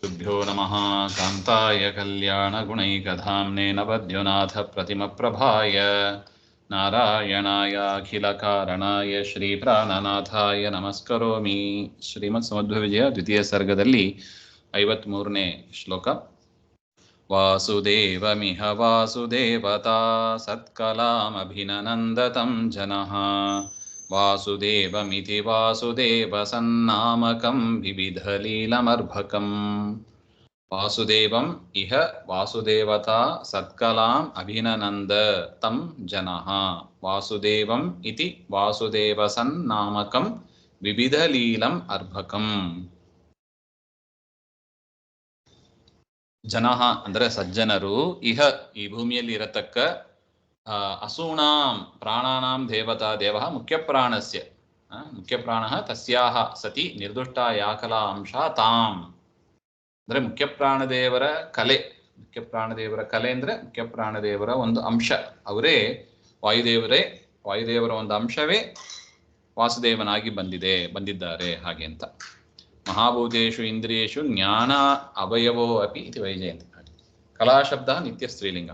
तुभ्यो नमः कान्ताय कल्याणगुणैकधाम्ने नवद्युनाथप्रतिमप्रभाय नारायणाय अखिलकारणाय श्रीप्राणनाथाय नमस्करोमि. ಶ್ರೀಮತ್ಸಮಧ್ವವಿಜಯ ದ್ವಿತೀಯ ಸರ್ಗದಲ್ಲಿ 53ನೇ ಶ್ಲೋಕ. ವಾಸುದೇವಮಿಹ ವಾಸುದೇವತಾ ಸತ್ಕಲಾಮಭಿನನಂದತಂ ಜನಃ ವಾಸುದೇವಮಿತಿ ವಾಸುದೇವಸನ್ನಾಮಕಂ ವಿವಿಧಲೀಲಮರ್ಭಕಂ. ವಾಸುದೇವಂ ಇಹ ವಾಸುದೇವತಾ ಸತ್ಕಲಾಂ ಅಭಿನನಂದ ತಂ ಜನಃ ವಾಸುದೇವಂ ಇತಿ ವಾಸುದೇವಸನ್ನಾಮಕಂ ವಿವಿಧಲೀಲಂ ಅರ್ಭಕಂ. ಜನಃ ಅಂದರೆ ಸಜ್ಜನರು, ಇಹ ಈ ಭೂಮಿಯಲ್ಲಿ ಇರತಕ್ಕ ಅಸೂಣಾಂ ಪ್ರಾಣಾನಾಂ ದೇವತಾ ದೇವಃ ಮುಖ್ಯಪ್ರಾಣಸ್ಯ ಮುಖ್ಯಪ್ರಾಣಃ ತಸ್ಯಾಹ ಸತಿ ನಿರ್ದುಷ್ಟ ಯಾಕಲಾ ಅಂಶ ತಾಂ. ಅಂದರೆ ಮುಖ್ಯಪ್ರಾಣದೇವರ ಕಲೆ, ಮುಖ್ಯಪ್ರಾಣದೇವರ ಕಲೆ ಅಂದರೆ ಮುಖ್ಯಪ್ರಾಣದೇವರ ಒಂದು ಅಂಶ, ಅವರೇ ವಾಯುದೇವರ ಒಂದು ಅಂಶವೇ ವಾಸುದೇವನಾಗಿ ಬಂದಿದ್ದಾರೆ ಹಾಗೆ ಅಂತ. ಮಹಾಭೂತೇಷು ಇಂದ್ರಿಯೇಷು ಜ್ಞಾನ ಅವಯವೋ ಅಪಿ ಇತಿ ವೈಜಯಂತಿ. ಕಲಾಶಬ್ದ ನಿತ್ಯ ಸ್ತ್ರೀಲಿಂಗ.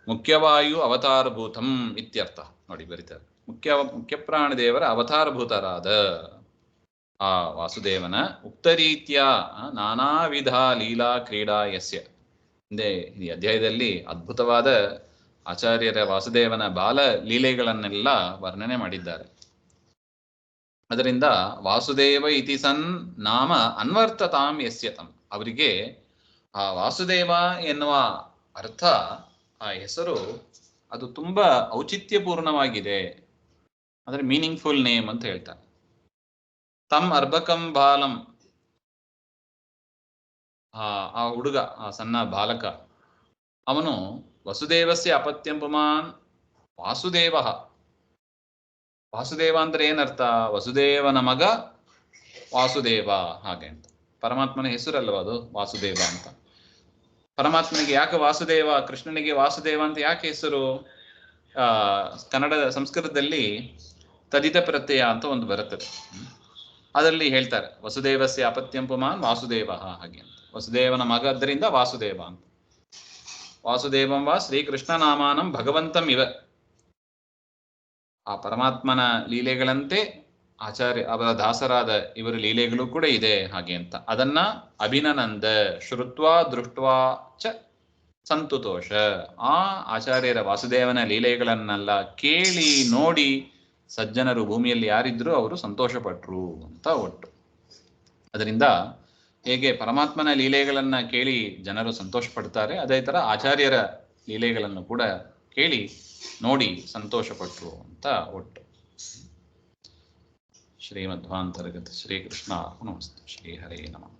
ಮುಖ್ಯವಾಯು ಅವತಾರಭೂತಂ ಇತ್ಯರ್ಥ. ನೋಡಿ ಬರೀತಾರೆ, ಮುಖ್ಯಪ್ರಾಣದೇವರ ಅವತಾರಭೂತರಾದ ಆ ವಾಸುದೇವನ ಉಕ್ತರೀತ್ಯ ನಾನಾ ವಿಧ ಲೀಲಾ ಕ್ರೀಡಾ ಯಸ್ಯ. ಹಿಂದೆ ಈ ಅಧ್ಯಾಯದಲ್ಲಿ ಅದ್ಭುತವಾದ ಆಚಾರ್ಯರ ವಾಸುದೇವನ ಬಾಲ ಲೀಲೆಗಳನ್ನೆಲ್ಲ ವರ್ಣನೆ ಮಾಡಿದ್ದಾರೆ. ಅದರಿಂದ ವಾಸುದೇವ ಇತಿ ಸನ್ ನಾಮ ಅನ್ವರ್ಥತಾಂ ಯಸ್ಯತಂ. ಅವರಿಗೆ ಆ ವಾಸುದೇವ ಎನ್ನುವ ಅರ್ಥ, ಆ ಹೆಸರು ಅದು ತುಂಬ ಔಚಿತ್ಯಪೂರ್ಣವಾಗಿದೆ, ಅಂದರೆ ಮೀನಿಂಗ್ಫುಲ್ ನೇಮ್ ಅಂತ ಹೇಳ್ತಾರೆ. ತಮ್ ಅರ್ಭಕಂ ಬಾಲಂ, ಆ ಹುಡುಗ, ಆ ಸಣ್ಣ ಬಾಲಕ, ಅವನು ವಸುದೇವಸ್ಯ ಅಪತ್ಯಂ ಪುಮಾನ್ ವಾಸುದೇವ. ವಾಸುದೇವ ಅಂದ್ರೆ ಏನರ್ಥ? ವಸುದೇವನ ಮಗ ವಾಸುದೇವ ಹಾಗೆ ಅಂತ. ಪರಮಾತ್ಮನ ಹೆಸರಲ್ವ ಅದು ವಾಸುದೇವ ಅಂತ. ಪರಮಾತ್ಮನಿಗೆ ಯಾಕೆ ವಾಸುದೇವ, ಕೃಷ್ಣನಿಗೆ ವಾಸುದೇವ ಅಂತ ಯಾಕೆ ಹೆಸರು? ಸಂಸ್ಕೃತದಲ್ಲಿ ತದಿತ ಪ್ರತ್ಯಯ ಅಂತ ಒಂದು ಬರುತ್ತದೆ. ಅದರಲ್ಲಿ ಹೇಳ್ತಾರೆ ವಸುದೇವಸ್ಯ ಅಪತ್ಯಂ ಪುಮಾನ್ ವಾಸುದೇವ ಹಾಗೆ ಅಂತ. ವಸುದೇವನ ಮಗ ಆದ್ದರಿಂದ ವಾಸುದೇವ ಅಂತ. ವಾಸುದೇವಂ ವಾ ಶ್ರೀಕೃಷ್ಣ ನಾಮಾನಂ ಭಗವಂತಂ ಇವ. ಆ ಪರಮಾತ್ಮನ ಲೀಲೆಗಳಂತೆ ಅವರ ದಾಸರಾದ ಇವರ ಲೀಲೆಗಳು ಕೂಡ ಇದೆ ಹಾಗೆ ಅಂತ. ಅದನ್ನ ಅಭಿನನಂದ ಶ್ರುತ್ವಾ ದೃಷ್ಟ್ವಾ ಚ ಸಂತುತೋಷ. ಆ ಆಚಾರ್ಯರ ವಾಸುದೇವನ ಲೀಲೆಗಳನ್ನೆಲ್ಲ ಕೇಳಿ ನೋಡಿ ಸಜ್ಜನರು ಭೂಮಿಯಲ್ಲಿ ಯಾರಿದ್ರು ಅವರು ಸಂತೋಷಪಟ್ರು ಅಂತ ಒಟ್ಟು. ಅದರಿಂದ ಹೇಗೆ ಪರಮಾತ್ಮನ ಲೀಲೆಗಳನ್ನ ಕೇಳಿ ಜನರು ಸಂತೋಷ ಪಡ್ತಾರೆ, ಅದೇ ತರ ಆಚಾರ್ಯರ ಲೀಲೆಗಳನ್ನು ಕೂಡ ಕೇಳಿ ನೋಡಿ ಸಂತೋಷಪಟ್ರು ಅಂತ ಒಟ್ಟು. ಶ್ರೀಮಧ್ವಾಂತರ್ಗತ ಶ್ರೀಕೃಷ್ಣ ನಮಸ್ತೆ. ಶ್ರೀ ಹರೇ ನಮಃ.